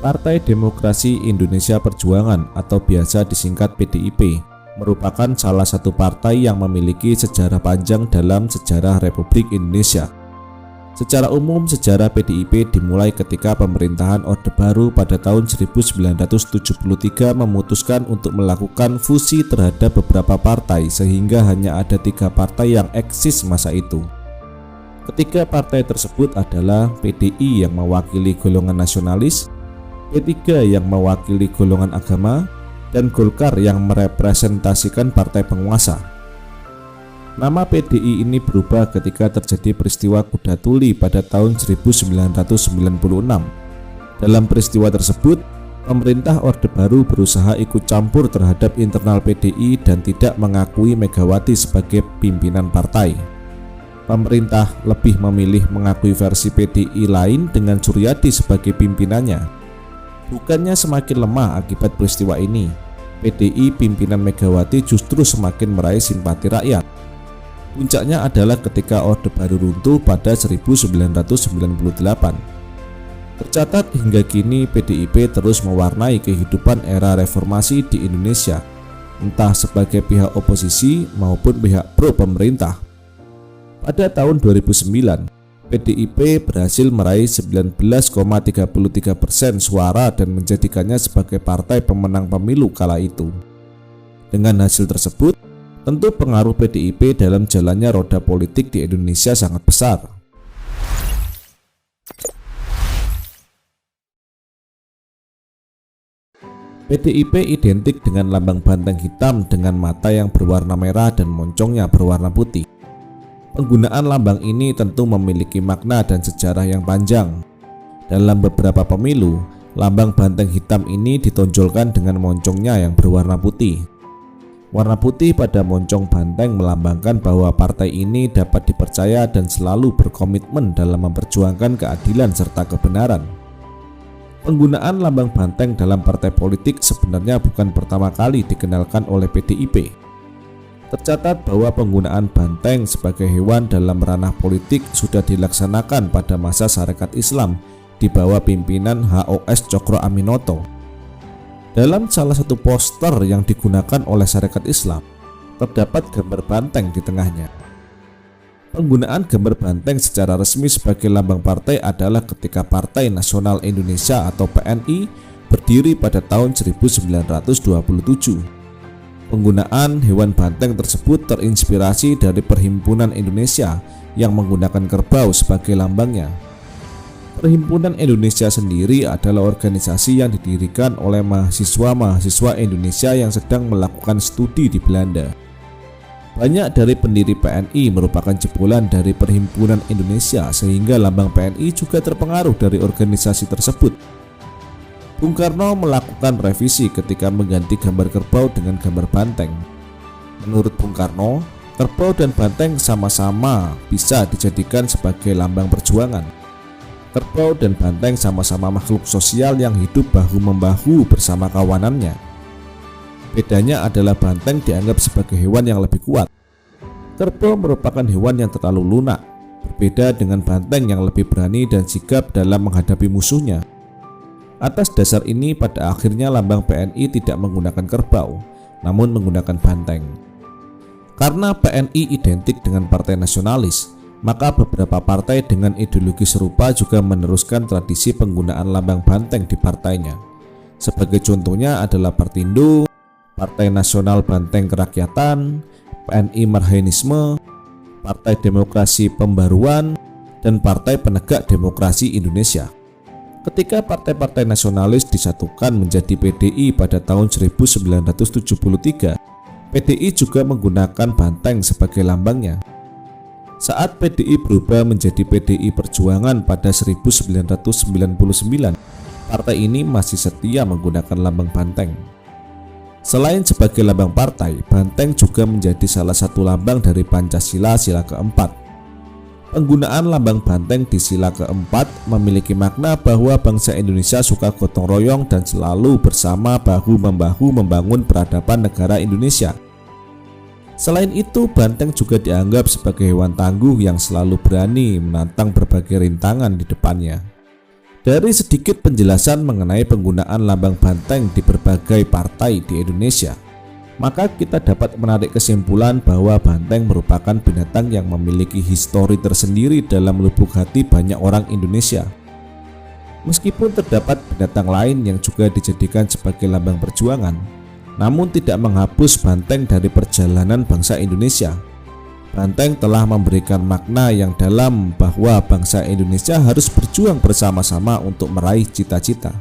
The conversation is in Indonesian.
Partai Demokrasi Indonesia Perjuangan atau biasa disingkat PDIP merupakan salah satu partai yang memiliki sejarah panjang dalam sejarah Republik Indonesia. Secara umum, sejarah PDIP dimulai ketika pemerintahan Orde Baru pada tahun 1973 memutuskan untuk melakukan fusi terhadap beberapa partai sehingga hanya ada 3 partai yang eksis masa itu. Ketiga partai tersebut adalah PDI yang mewakili golongan nasionalis, P3 yang mewakili golongan agama, dan Golkar yang merepresentasikan partai penguasa. Nama PDI ini berubah ketika terjadi peristiwa Kuda Tuli pada tahun 1996. Dalam peristiwa tersebut, pemerintah Orde Baru berusaha ikut campur terhadap internal PDI dan tidak mengakui Megawati sebagai pimpinan partai. Pemerintah lebih memilih mengakui versi PDI lain dengan Suryadi sebagai pimpinannya. Bukannya semakin lemah akibat peristiwa ini, PDI pimpinan Megawati justru semakin meraih simpati rakyat. Puncaknya adalah ketika Orde Baru runtuh pada 1998. Tercatat hingga kini PDIP terus mewarnai kehidupan era reformasi di Indonesia, entah sebagai pihak oposisi maupun pihak pro pemerintah. Pada tahun 2009, PDIP berhasil meraih 19,33% suara dan menjadikannya sebagai partai pemenang pemilu kala itu. Dengan hasil tersebut, tentu pengaruh PDIP dalam jalannya roda politik di Indonesia sangat besar. PDIP identik dengan lambang banteng hitam dengan mata yang berwarna merah dan moncongnya berwarna putih. Penggunaan lambang ini tentu memiliki makna dan sejarah yang panjang. Dalam beberapa pemilu, lambang banteng hitam ini ditonjolkan dengan moncongnya yang berwarna putih. Warna putih pada moncong banteng melambangkan bahwa partai ini dapat dipercaya dan selalu berkomitmen dalam memperjuangkan keadilan serta kebenaran. Penggunaan lambang banteng dalam partai politik sebenarnya bukan pertama kali dikenalkan oleh PDIP. Tercatat bahwa penggunaan banteng sebagai hewan dalam ranah politik sudah dilaksanakan pada masa Sarekat Islam di bawah pimpinan HOS Cokro Aminoto. Dalam salah satu poster yang digunakan oleh Sarekat Islam, terdapat gambar banteng di tengahnya. Penggunaan gambar banteng secara resmi sebagai lambang partai adalah ketika Partai Nasional Indonesia atau PNI berdiri pada tahun 1927. Penggunaan hewan banteng tersebut terinspirasi dari Perhimpunan Indonesia yang menggunakan kerbau sebagai lambangnya. Perhimpunan Indonesia sendiri adalah organisasi yang didirikan oleh mahasiswa-mahasiswa Indonesia yang sedang melakukan studi di Belanda. Banyak dari pendiri PNI merupakan jebolan dari Perhimpunan Indonesia sehingga lambang PNI juga terpengaruh dari organisasi tersebut. Bung Karno melakukan revisi ketika mengganti gambar kerbau dengan gambar banteng. Menurut Bung Karno, kerbau dan banteng sama-sama bisa dijadikan sebagai lambang perjuangan. Kerbau dan banteng sama-sama makhluk sosial yang hidup bahu-membahu bersama kawanannya. Bedanya adalah banteng dianggap sebagai hewan yang lebih kuat. Kerbau merupakan hewan yang terlalu lunak, berbeda dengan banteng yang lebih berani dan sigap dalam menghadapi musuhnya. Atas dasar ini pada akhirnya lambang PNI tidak menggunakan kerbau, namun menggunakan banteng. Karena PNI identik dengan partai nasionalis, maka beberapa partai dengan ideologi serupa juga meneruskan tradisi penggunaan lambang banteng di partainya. Sebagai contohnya adalah Partindo, Partai Nasional Banteng Kerakyatan, PNI Marhainisme, Partai Demokrasi Pembaruan, dan Partai Penegak Demokrasi Indonesia. Ketika partai-partai nasionalis disatukan menjadi PDI pada tahun 1973, PDI juga menggunakan banteng sebagai lambangnya. Saat PDI berubah menjadi PDI Perjuangan pada 1999, partai ini masih setia menggunakan lambang banteng. Selain sebagai lambang partai, banteng juga menjadi salah satu lambang dari Pancasila sila keempat. Penggunaan lambang banteng di sila keempat memiliki makna bahwa bangsa Indonesia suka gotong royong dan selalu bersama bahu-membahu membangun peradaban negara Indonesia. Selain itu, banteng juga dianggap sebagai hewan tangguh yang selalu berani menantang berbagai rintangan di depannya. Dari sedikit penjelasan mengenai penggunaan lambang banteng di berbagai partai di Indonesia, maka kita dapat menarik kesimpulan bahwa banteng merupakan binatang yang memiliki histori tersendiri dalam lubuk hati banyak orang Indonesia. Meskipun terdapat binatang lain yang juga dijadikan sebagai lambang perjuangan, namun tidak menghapus banteng dari perjalanan bangsa Indonesia. Banteng telah memberikan makna yang dalam bahwa bangsa Indonesia harus berjuang bersama-sama untuk meraih cita-cita.